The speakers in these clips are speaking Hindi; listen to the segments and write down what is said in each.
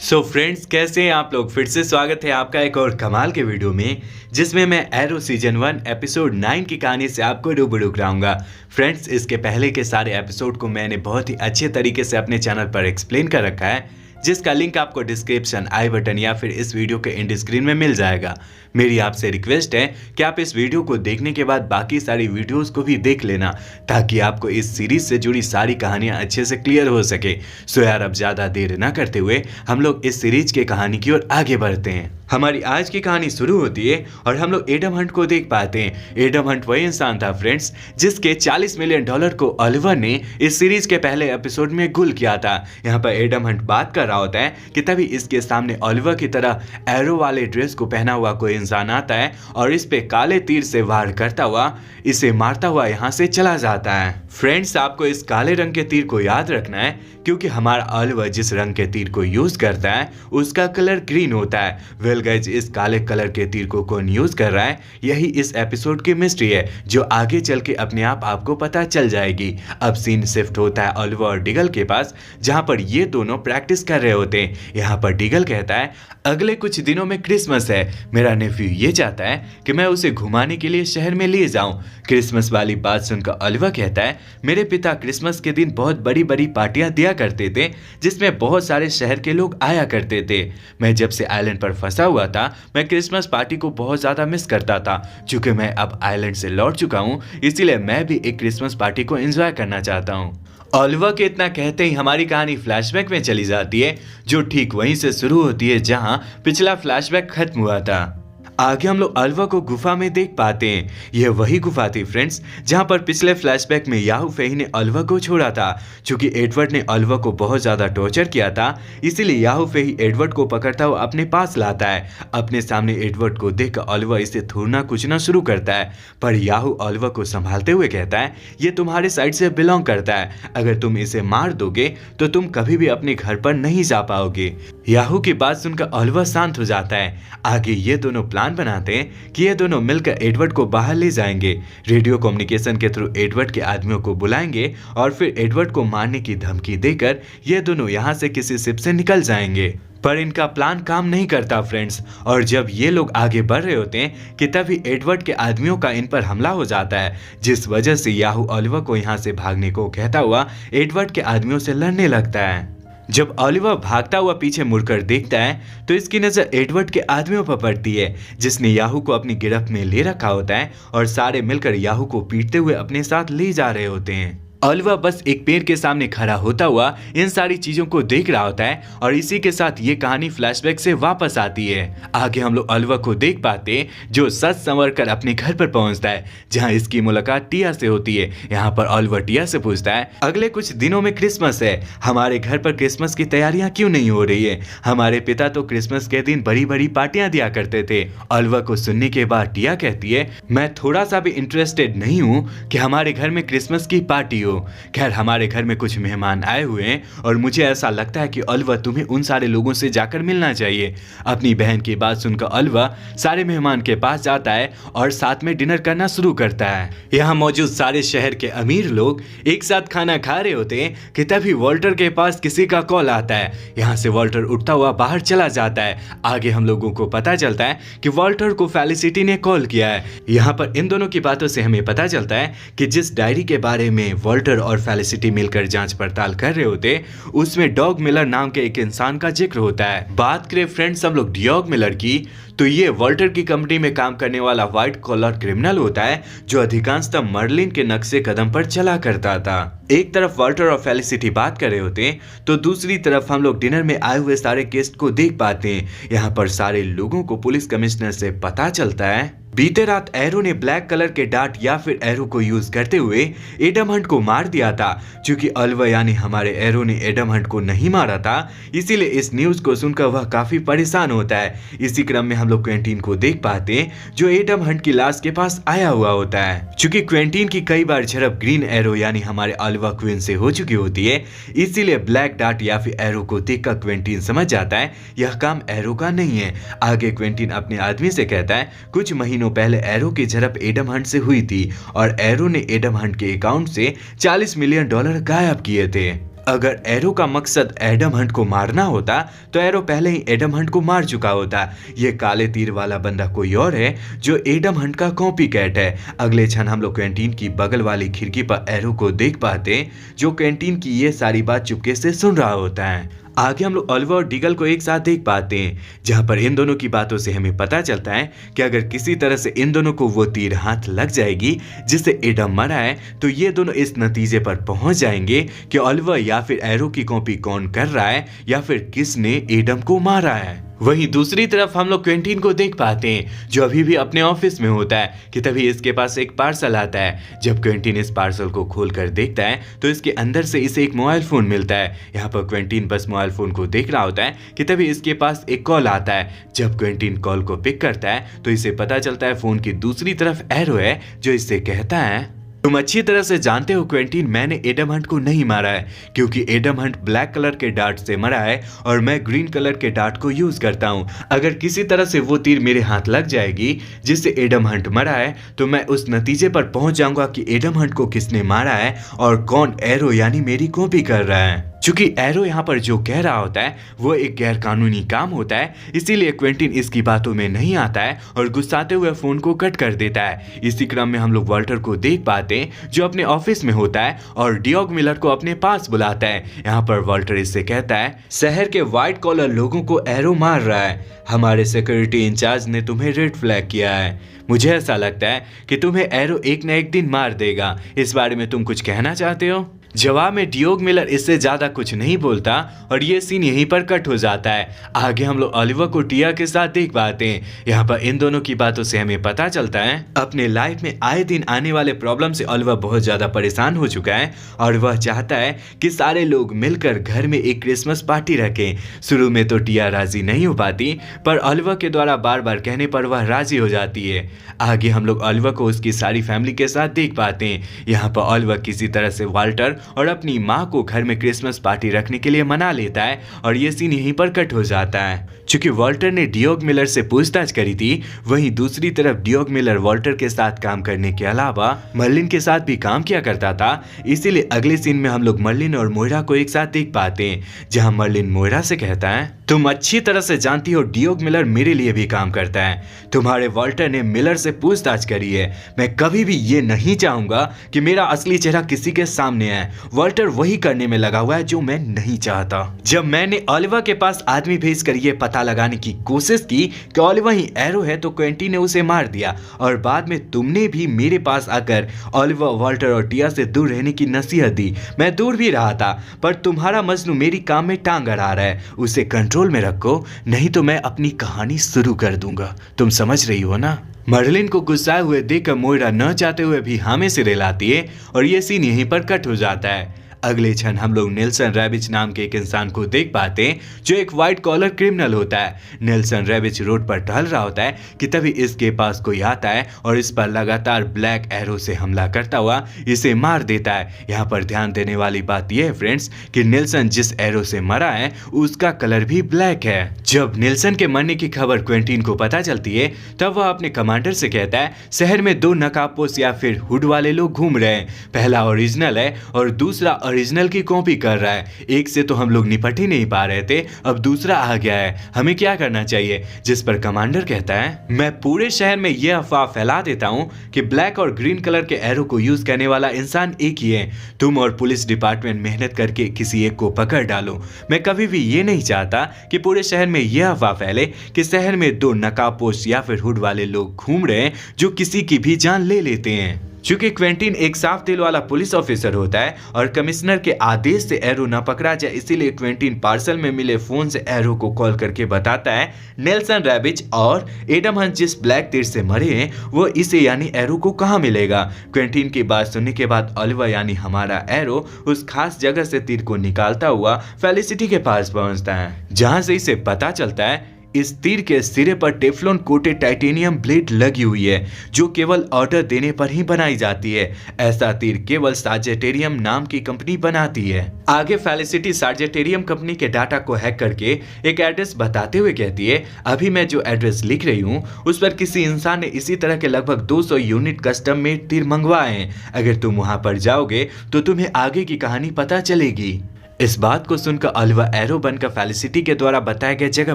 फ्रेंड्स, कैसे हैं आप लोग। फिर से स्वागत है आपका एक और कमाल के वीडियो में, जिसमें मैं एरो सीजन 1 एपिसोड 9 की कहानी से आपको रूबरू कराऊंगा। फ्रेंड्स, इसके पहले के सारे एपिसोड को मैंने बहुत ही अच्छे तरीके से अपने चैनल पर एक्सप्लेन कर रखा है, जिसका लिंक आपको डिस्क्रिप्शन, आई बटन या फिर इस वीडियो के एंड स्क्रीन में मिल जाएगा। मेरी आपसे रिक्वेस्ट है कि आप इस वीडियो को देखने के बाद बाकी सारी वीडियोस को भी देख लेना, ताकि आपको इस सीरीज से जुड़ी सारी कहानियां अच्छे से क्लियर हो सके। सो यार, अब ज्यादा देर ना करते हुए हम लोग इस सीरीज के कहानी की ओर आगे बढ़ते हैं। हमारी आज की कहानी शुरू होती है और हम लोग एडम हंट को देख पाते हैं। एडम हंट वही इंसान था फ्रेंड्स, जिसके $40 मिलियन को ओलिवर ने इस सीरीज के पहले एपिसोड में गुल किया था। यहाँ पर एडम हंट बात कर रहा होता है कि तभी इसके सामने ओलिवर की तरह एरो वाले ड्रेस को पहना हुआ कोई इंसान आता है और इस पे काले तीर से वार करता हुआ इसे मारता हुआ यहाँ से चला जाता है। फ्रेंड्स, आपको इस काले रंग के तीर को याद रखना है, क्योंकि हमारा ओलिवर जिस रंग के तीर को यूज करता है उसका कलर ग्रीन होता है। वेल गाइस, इस काले कलर के तीर को कौन यूज कर रहा है, यही इस एपिसोड की मिस्ट्री है, जो आगे चल के अपने आप आपको पता चल जाएगी। अब सीन शिफ्ट होता है ओलिवर और डिगल के पास, जहां पर ये दोनों प्रैक्टिस कर रहे होते हैं। यहाँ पर डिगल कहता है, अगले कुछ दिनों में क्रिसमस है, मेरा नेफ्यू ये चाहता है कि मैं उसे घुमाने के लिए शहर में ले जाऊं। क्रिसमस वाली बात सुनकर ओलिवर कहता है, मेरे पिता क्रिसमस के दिन बहुत बड़ी बड़ी पार्टियां दिया करते थे, जिसमें बहुत सारे शहर के लोग आया करते थे। मैं जब से आइलैंड पर फंसा हुआ था, मैं क्रिसमस पार्टी को बहुत ज्यादा मिस करता था। चूंकि मैं अब आइलैंड से लौट चुका हूँ, इसीलिए मैं भी एक क्रिसमस पार्टी को एंजॉय करना चाहता हूँ। ओलिवर के इतना कहते ही हमारी कहानी फ्लैशबैक में चली जाती है, जो ठीक वहीं से शुरू होती है जहां पिछला फ्लैशबैक खत्म हुआ था। आगे हम लोग ओलिवर को गुफा में देख पाते हैं। यह वही गुफा थी फ्रेंड्स, जहां पर पिछले फ्लैशबैक में याहू फेही ने ओलिवर को छोड़ा था। चूंकि एडवर्ड ने ओलिवर को बहुत ज्यादा टॉर्चर किया था, इसीलिए याहू फेही एडवर्ड को पकड़ता हुआ अपने पास लाता है। अपने सामने एडवर्ड को देखकर ओलिवर इसे थूरना कुचना शुरू करता है, पर याहू ओलिवर को संभालते हुए कहता है, ये तुम्हारे साइड से बिलोंग करता है, अगर तुम इसे मार दोगे तो तुम कभी भी अपने घर पर नहीं जा पाओगे। याहू की बात सुनकर ओलिवर शांत हो जाता है। आगे ये दोनों प्लान बनाते हैं कि ये दोनों मिलकर एडवर्ड को बाहर ले जाएंगे। रेडियो कम्युनिकेशन के थ्रू एडवर्ड के आदमियों को बुलाएंगे और फिर एडवर्ड को मारने की धमकी देकर ये दोनों यहाँ से किसी शिप से निकल जाएंगे। पर इनका प्लान काम नहीं करता फ्रेंड्स, और जब ये लोग आगे बढ़ रहे होते हैं कि तभी एडवर्ड के आदमियों का इन पर हमला हो जाता है, जिस वजह से याहू ओलिवर को यहाँ से भागने को कहता हुआ एडवर्ड के आदमियों से लड़ने लगता है। जब ओलिवर भागता हुआ पीछे मुड़कर देखता है तो इसकी नजर एडवर्ड के आदमियों पर पड़ती है, जिसने याहू को अपनी गिरफ्त में ले रखा होता है और सारे मिलकर याहू को पीटते हुए अपने साथ ले जा रहे होते हैं। ओलिवर बस एक पेड़ के सामने खड़ा होता हुआ इन सारी चीजों को देख रहा होता है और इसी के साथ ये कहानी फ्लैशबैक से वापस आती है। आगे हम लोग ओलिवर को देख पाते हैं, जो सच संवर कर अपने घर पर पहुंचता है, जहां इसकी मुलाकात टिया से होती है। यहाँ पर ओलिवर टिया से पूछता है, अगले कुछ दिनों में क्रिसमस है, हमारे घर पर क्रिसमस की तैयारियां क्यों नहीं हो रही है? हमारे पिता तो क्रिसमस के दिन बड़ी बड़ी पार्टियां दिया करते थे। ओलिवर को सुनने के बाद टिया कहती है, मैं थोड़ा सा भी इंटरेस्टेड नहीं हूँ कि हमारे घर में क्रिसमस की पार्टी हो। खैर, हमारे घर में कुछ मेहमान आए हुए हैं और मुझे ऐसा लगता है कि ओलिवर तुम्हें उन सारे लोगों से जाकर मिलना चाहिए। अपनी बहन की बात सुनकर ओलिवर सारे मेहमान के पास जाता है और साथ में डिनर करना शुरू करता है। यहाँ मौजूद सारे शहर के अमीर लोग एक साथ खाना खा रहे होते हैं कि तभी वॉल्टर के पास किसी का कॉल आता है। यहाँ से वॉल्टर उठता हुआ बाहर चला जाता है। आगे हम लोगों को पता चलता है कि वॉल्टर को फेलिसिटी ने कॉल किया है। यहाँ पर इन दोनों की बातों से हमें पता चलता है कि जिस डायरी के बारे में वॉल्टर और फेलिसिटी मिलकर जांच पड़ताल कर रहे होते, उसमें डॉग मिलर नाम के एक इंसान का जिक्र होता है। बात करें फ्रेंड्स हम लोग डॉग मिलर की, तो ये वॉल्टर की कंपनी में काम करने वाला व्हाइट कॉलर क्रिमिनल होता है, जो अधिकांशतः मर्लिन के नक्शे कदम पर चला करता था। एक तरफ वॉल्टर और फेलिसिटी बात कर रहे होते हैं, तो दूसरी तरफ हम लोग डिनर में आए हुए सारे गेस्ट को देख पाते हैं। यहाँ पर सारे लोगों को पुलिस कमिश्नर से पता चलता है बीते रात एरो ने ब्लैक कलर के डार्ट या फिर एरो को यूज करते हुए एडम हंट को मार दिया था। चूंकि ओलिवर यानी हमारे एरो ने एडम हंट को नहीं मारा था, इसीलिए इस न्यूज को सुनकर वह काफी परेशान होता है। इसी क्रम में हम लोग क्वेंटीन को देख पाते हैं, जो एडम हंट की लाश के पास आया हुआ होता है। चूंकि क्वेंटीन की कई बार झड़प ग्रीन एरो यानी हमारे ओलिवर क्वीन से हो चुकी होती है, इसीलिए ब्लैक डार्ट या फिर एरो को देखकर क्वेंटीन समझ जाता है यह काम एरो का नहीं है। आगे क्वेंटीन अपने आदमी से कहता है, कुछ महीनों पहले एरो की झड़प एडम हंट से हुई थी और एरो ने एडम हंट के अकाउंट से $40 मिलियन गायब किए थे। अगर एरो का मकसद एडम हंट को मारना होता तो एरो पहले ही एडम हंट को मार चुका होता। ये काले तीर वाला बंदा कोई और है जो एडम हंट का कॉपी कैट है। अगले क्षण हम लोग कैंटीन की बगल वाली खिड़की पर एरो को देख पाते जो कैंटीन की ये सारी बात चुपके से सुन रहा होता है। आगे हम लोग ओलिवर और डीगल को एक साथ देख पाते हैं जहां पर इन दोनों की बातों से हमें पता चलता है कि अगर किसी तरह से इन दोनों को वो तीर हाथ लग जाएगी जिससे एडम मरा है तो ये दोनों इस नतीजे पर पहुंच जाएंगे कि ओलिवर या फिर एरो की कॉपी कौन कर रहा है या फिर किसने एडम को मारा है। वहीं दूसरी तरफ हम लोग क्विंटीन को देख पाते हैं जो अभी भी अपने ऑफिस में होता है कि तभी इसके पास एक पार्सल आता है। जब क्विंटीन इस पार्सल को खोलकर देखता है तो इसके अंदर से इसे एक मोबाइल फोन मिलता है। यहाँ पर क्विंटीन बस मोबाइल फोन को देख रहा होता है कि तभी इसके पास एक कॉल आता है। जब क्विंटीन कॉल को पिक करता है तो इसे पता चलता है फोन की दूसरी तरफ एरो है जो इससे कहता है, तुम अच्छी तरह से जानते हो क्विंटीन, मैंने एडम हंट को नहीं मारा है क्योंकि एडम हंट ब्लैक कलर के डार्ट से मरा है और मैं ग्रीन कलर के डार्ट को यूज करता हूँ। अगर किसी तरह से वो तीर मेरे हाथ लग जाएगी जिससे एडम हंट मरा है तो मैं उस नतीजे पर पहुंच जाऊंगा कि एडम हंट को किसने मारा है और कौन एरो यानी मेरी कॉपी कर रहा है। चूंकि एरो यहाँ पर जो कह रहा होता है वो एक गैर कानूनी काम होता है, इसीलिए क्विंटीन इसकी बातों में नहीं आता है और गुस्साते हुए फोन को कट कर देता है। इसी क्रम में हम लोग वाल्टर को देख पाते हैं जो अपने ऑफिस में होता है और डियोग मिलर को अपने पास बुलाता है। यहाँ पर वाल्टर इससे कहता है, शहर के व्हाइट कॉलर लोगों को एरो मार रहा है, हमारे सिक्योरिटी इंचार्ज ने तुम्हें रेड फ्लैग किया है। मुझे ऐसा लगता है कि तुम्हें एरो एक न एक दिन मार देगा। इस बारे में तुम कुछ कहना चाहते हो? जवाब में डियोग मिलर इससे ज्यादा कुछ नहीं बोलता और ये सीन यहीं पर कट हो जाता है। आगे हम लोग ओलिवर को टिया के साथ देख पाते हैं। यहाँ पर इन दोनों की बातों से हमें पता चलता है अपने लाइफ में आए दिन आने वाले प्रॉब्लम से ओलिवर बहुत ज्यादा परेशान हो चुका है और वह चाहता है कि सारे लोग मिलकर घर में एक क्रिसमस पार्टी रखें। शुरू में तो टिया राजी नहीं हो पाती पर ओलिवर के द्वारा बार बार कहने पर वह राजी हो जाती है। आगे हम लोग ओलिवर को उसकी सारी फैमिली के साथ देख पाते हैं। यहाँ पर ओलिवर किसी तरह से वाल्टर और अपनी माँ को घर में क्रिसमस पार्टी रखने के लिए मना लेता है और ये सीन यहीं पर कट हो जाता है। चूंकि वाल्टर ने डियोग मिलर से पूछताछ करी थी, वहीं दूसरी तरफ डियोग मिलर वाल्टर के साथ काम करने के अलावा मर्लिन के साथ भी काम किया करता था। इसीलिए अगले सीन में हम लोग मर्लिन और मोइरा को एक साथ देख पाते हैं जहां मर्लिन मोइरा से कहता है, तुम अच्छी तरह से जानती हो डियोग मिलर मेरे लिए भी काम करता है। तुम्हारे वाल्टर ने मिलर से पूछताछ करी है। मैं कभी भी ये नहीं चाहूंगा कि मेरा असली चेहरा किसी के सामने आए। वाल्टर वही करने में लगा हुआ है जो मैं नहीं चाहता। जब मैंने ओलिवर के पास आदमी भेजकर ये पता लगाने की कोशिश की कि ओलिवर ही एरो है तो क्विंटीन ने उसे मार दिया और बाद में तुमने भी मेरे पास आकर ओलिवर, वाल्टर और टिया से दूर रहने की नसीहत दी। मैं दूर भी रहा था पर तुम्हारा मजनू मेरी काम में टांग अड़ा रहा है। उसे कंट्रोल में रखो नहीं तो मैं अपनी कहानी शुरू कर दूंगा। तुम समझ रही हो ना? मर्लिन को गुस्साए हुए देखकर मोइरा न चाहते हुए भी हाँ में सिर हिलाती है और ये सीन यहीं पर कट हो जाता है। अगले क्षण हम लोग नेल्सन रैबिच नाम के एक इंसान को देख पाते हैं जो एक व्हाइट कॉलर क्रिमिनल होता है। नेल्सन रैबिच रोड पर टहल रहा होता है कि तभी इसके पास कोई आता है और इस पर लगातार ब्लैक एरो से हमला करता हुआ इसे मार देता है। यहाँ पर ध्यान देने वाली बात यह है फ्रेंड्स कि नेल्सन जिस एरो से मरा है उसका कलर भी ब्लैक है। जब नेल्सन के मरने की खबर क्विंटीन को पता चलती है तब वह अपने कमांडर से कहता है, शहर में दो नकाबपोश या फिर हुड वाले लोग घूम रहे हैं। पहला ओरिजिनल है और दूसरा ओरिजिनल की कॉपी कर रहा है। एक से तो हम लोग निपट ही नहीं पा रहे थे, अब दूसरा आ गया है, हमें क्या करना चाहिए? जिस पर कमांडर कहता है, मैं पूरे शहर में यह अफवाह फैला देता हूं कि ब्लैक और ग्रीन कलर के एरो को यूज करने वाला इंसान एक ही है। तुम और पुलिस डिपार्टमेंट मेहनत करके किसी एक को पकड़ डालो। मैं कभी भी ये नहीं चाहता कि पूरे शहर में यह अफवाह फैले कि शहर में दो नकाबपोश या फिर हुड वाले लोग घूम रहे हैं जो किसी की भी जान ले लेते हैं। चूंकि क्विंटीन एक साफ दिल वाला पुलिस ऑफिसर होता है और कमिश्नर के आदेश से एरो न पकड़ा जाए, इसीलिए क्विंटीन पार्सल में मिले फोन से एरो को कॉल करके बताता है नेल्सन रैबिच और एडम हंट जिस ब्लैक तीर से मरे हैं वो इसे यानी एरो को कहाँ मिलेगा। क्विंटीन की बात सुनने के बाद ओलिवर यानी हमारा एरो उस खास जगह से तीर को निकालता हुआ फेलिसिटी के पास पहुंचता है, जहां से इसे पता चलता है इस तीर के सिरे पर टेफ्लॉन कोटेड टाइटेनियम ब्लेड लगी हुई है जो केवल ऑर्डर देने पर ही बनाई जाती है। ऐसा तीर केवल सार्जेटेरियम नाम की कंपनी बनाती है। आगे फेलिसिटी सार्जेटेरियम कंपनी के डाटा को हैक करके एक एड्रेस बताते हुए कहती है, अभी मैं जो एड्रेस लिख रही हूँ उस पर किसी इंसान ने इसी तरह के लगभग 200 यूनिट कस्टम मेड तीर मंगवाए हैं। अगर तुम वहां पर जाओगे तो तुम्हें आगे की कहानी पता चलेगी। इस बात को सुनकर ऑलिवर एरो बनकर फेलिसिटी के द्वारा बताए गए जगह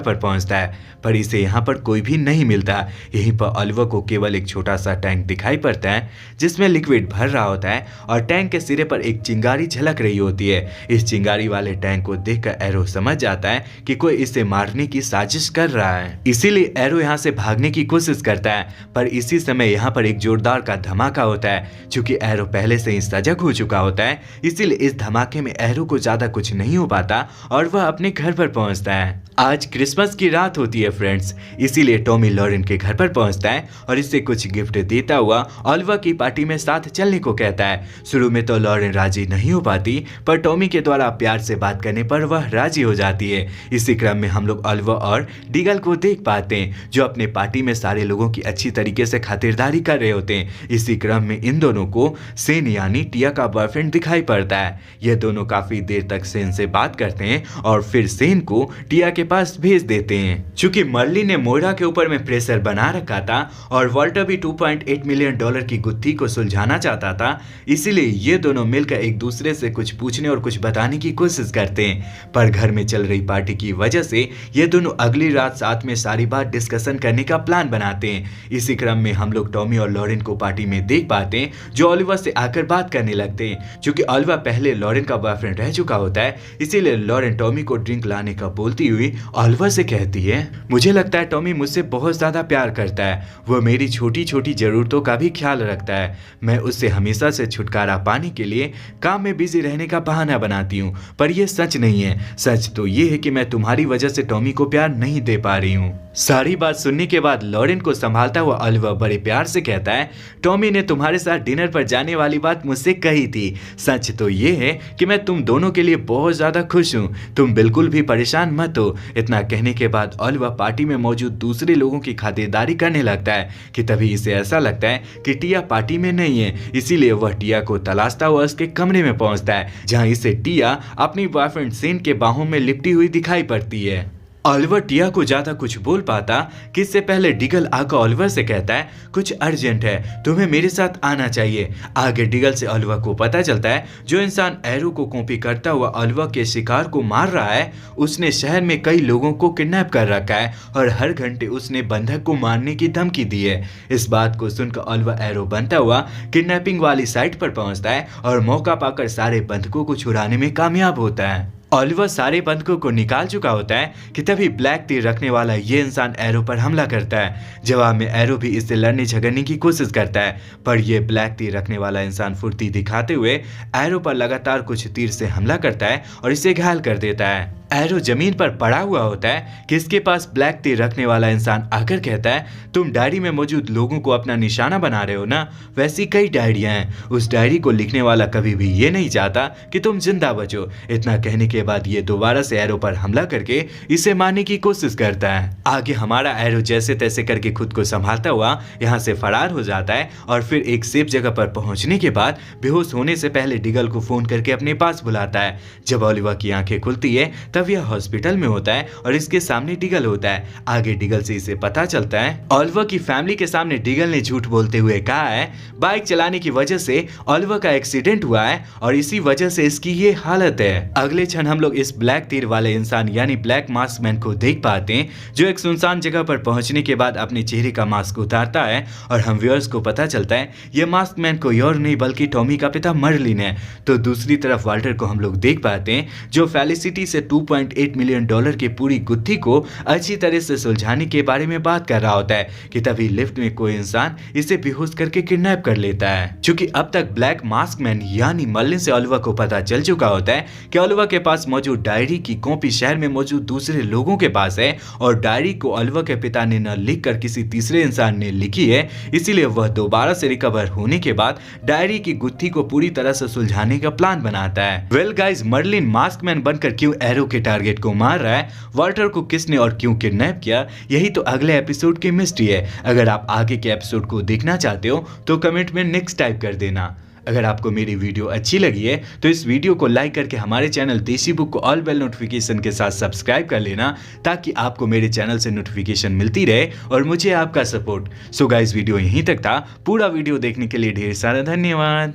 पर पहुंचता है, पर इसे यहाँ पर कोई भी नहीं मिलता। यहीं पर ऑलिवर को केवल एक छोटा सा टैंक दिखाई पड़ता है जिसमें लिक्विड भर रहा होता है और टैंक के सिरे पर एक चिंगारी झलक रही होती है। इस चिंगारी वाले टैंक को देखकर एरो समझ जाता है कि कोई इसे मारने की साजिश कर रहा है, इसीलिए एरो यहाँ से भागने की कोशिश करता है। पर इसी समय यहाँ पर एक जोरदार का धमाका होता है। चूंकि एरो पहले से ही सजग हो चुका होता है, इसीलिए इस धमाके में एरो को ज्यादा कुछ नहीं हो पाता और वह अपने घर पर पहुंचता है। आज क्रिसमस की रात होती है फ्रेंड्स, इसीलिए टॉमी लॉरेन के घर पर पहुंचता है और इसे कुछ गिफ्ट देता हुआ ऑलिवर की पार्टी में साथ चलने को कहता है। शुरू में तो लॉरेन राजी नहीं हो पाती, पर टॉमी के द्वारा प्यार से बात करने पर वह राजी हो जाती है। इसी क्रम में हम लोग ऑलिवर और डिगल को देख पाते हैं जो अपने पार्टी में सारे लोगों की अच्छी तरीके से खातिरदारी कर रहे होते हैं। इसी क्रम में इन दोनों को सेन यानी टिया का बॉयफ्रेंड दिखाई पड़ता है। ये दोनों काफी देर तक सेन से बात करते हैं और फिर सेन को टिया के पास भेज देते हैं। चूंकि मर्लिन ने मोइरा के ऊपर में प्रेशर बना रखा था और वॉल्टर भी $2.8 मिलियन की गुत्थी को सुलझाना चाहता था, इसीलिए ये दोनों मिलकर एक दूसरे से कुछ पूछने और कुछ बताने की कोशिश करते हैं। पर घर में चल रही पार्टी की वजह से ये दोनों अगली रात साथ में सारी बात डिस्कशन करने का प्लान बनाते हैं। इसी क्रम में हम लोग टॉमी और लॉरेन को पार्टी में देख पाते हैं जो ऑलिवर से आकर बात करने लगते हैं। चूंकि ऑलिवर पहले लॉरेन का बॉयफ्रेंड रह चुका होता है, इसीलिए लॉरेन टॉमी को ड्रिंक लाने का बोलती हुई ऑलिवर से कहती है, मुझे लगता है टॉमी मुझसे बहुत ज्यादा प्यार करता है। वो मेरी छोटी छोटी जरूरतों का भी ख्याल रखता है। मैं उससे हमेशा से छुटकारा पाने के लिए काम में बिजी रहने का बहाना बनाती हूँ, पर यह सच नहीं है। सच तो ये है कि मैं तुम्हारी वजह से टॉमी को प्यार नहीं दे पा रही हूँ। सारी बात सुनने के बाद लॉरेन को संभालता हुआ ऑलिवर बड़े प्यार से कहता है, टॉमी ने तुम्हारे साथ डिनर पर जाने वाली बात मुझसे कही थी। सच तो ये है कि मैं तुम दोनों के लिए बहुत ज्यादा खुश हूँ। तुम बिल्कुल भी परेशान मत हो। इतना कहने के बाद ऑलिवर पार्टी में मौजूद दूसरे लोगों की खातिरदारी करने लगता है कि तभी इसे ऐसा लगता है कि टिया पार्टी में नहीं है। इसीलिए वह टिया को तलाशता हुआ उसके कमरे में पहुंचता है, जहां इसे टिया अपनी बॉयफ्रेंड सेन के बाहों में लिपटी हुई दिखाई पड़ती है। ऑलिवर टिया को ज्यादा कुछ बोल पाता कि इससे पहले डिगल आकर ऑलिवर से कहता है, कुछ अर्जेंट है, तुम्हें मेरे साथ आना चाहिए। आगे डिगल से ऑलिवर को पता चलता है जो इंसान एरो को कॉपी करता हुआ ऑलिवर के शिकार को मार रहा है, उसने शहर में कई लोगों को किडनैप कर रखा है और हर घंटे उसने बंधक को मारने की धमकी दी है। इस बात को सुनकर ऑलिवर एरो बनता हुआ किडनैपिंग वाली साइट पर पहुंचता है और मौका पाकर सारे बंधकों को छुड़ाने में कामयाब होता है। ऑलिवर सारे बंधकों को निकाल चुका होता है कि तभी ब्लैक तीर रखने वाला ये इंसान एरो पर हमला करता है। जवाब में एरो भी इससे लड़ने झगड़ने की कोशिश करता है, पर यह ब्लैक तीर रखने वाला इंसान फुर्ती दिखाते हुए एरो पर लगातार कुछ तीर से हमला करता है और इसे घायल कर देता है। एरो जमीन पर पड़ा हुआ होता है कि इसके पास ब्लैक तीर रखने वाला इंसान आकर कहता है, तुम डायरी में मौजूद लोगों को अपना निशाना बना रहे हो ना, वैसी कई डायरियां हैं। उस डायरी को लिखने वाला कभी भी ये नहीं चाहता कि तुम जिंदा बचो। इतना कहने के बाद ये दोबारा से एरो पर हमला करके इसे मारने की कोशिश करता है। आगे हमारा एरो जैसे तैसे करके खुद को संभालता हुआ यहाँ से फरार हो जाता है और फिर एक सेफ जगह पर पहुंचने के बाद बेहोश होने से पहले डिगल को फोन करके अपने पास बुलाता है। जब ऑलिवर की आंखें खुलती है तब यह हॉस्पिटल में होता है और इसके सामने डिगल होता है। आगे डिगल से इसे पता चलता है ऑलिवर की फैमिली के सामने डिगल ने झूठ बोलते हुए कहा है बाइक चलाने की वजह से ऑलिवर का एक्सीडेंट हुआ है और इसी वजह से इसकी ये हालत है। अगले क्षण हम लोग इस ब्लैक तीर वाले इंसान यानी ब्लैक मास्क मैन को देख पाते हैं जो एक सुनसान जगह पर पहुंचने के बाद अपने चेहरे का मास्क उतारता है और हम व्यूअर्स को पता चलता है ये मास्क मैन कोई और नहीं बल्कि टॉमी का पिता मर्लिन है। तो दूसरी तरफ वाल्टर को हम लोग देख पाते हैं जो फेलिसिटी से $2.8 मिलियन की पूरी गुत्थी को अच्छी तरह से सुलझाने के बारे में बात कर रहा होता है कि तभी लिफ्ट में कोई इंसान इसे बेहोश करके किडनैप कर लेता है। क्योंकि अब तक ब्लैक मास्क मैन यानी मर्लिन से ऑलिवर को पता चल चुका होता है कि ऑलिवर के पास मौजूद डायरी की कॉपी शहर में मौजूद दूसरे लोगों के पास है और डायरी को ऑलिवर के पिता ने न लिखकर किसी तीसरे इंसान ने लिखी है। इसीलिए वह दोबारा से रिकवर होने के बाद डायरी की गुत्थी को पूरी तरह से सुलझाने का प्लान बनाता है। Well guys, Merlin mask man बनकर क्यों एरो के टारगेट को मार रहा है, वाल्टर को किसने और क्यों किडनैप किया, यही तो अगले एपिसोड की मिस्ट्री है। अगर आप आगे के एपिसोड को देखना चाहते हो तो कमेंट में नेक्स्ट टाइप कर देना। अगर आपको मेरी वीडियो अच्छी लगी है तो इस वीडियो को लाइक करके हमारे चैनल देसी बुक को ऑल बेल नोटिफिकेशन के साथ सब्सक्राइब कर लेना ताकि आपको मेरे चैनल से नोटिफिकेशन मिलती रहे और मुझे आपका सपोर्ट। सो गाइस, वीडियो यहीं तक था। पूरा वीडियो देखने के लिए ढेर सारा धन्यवाद।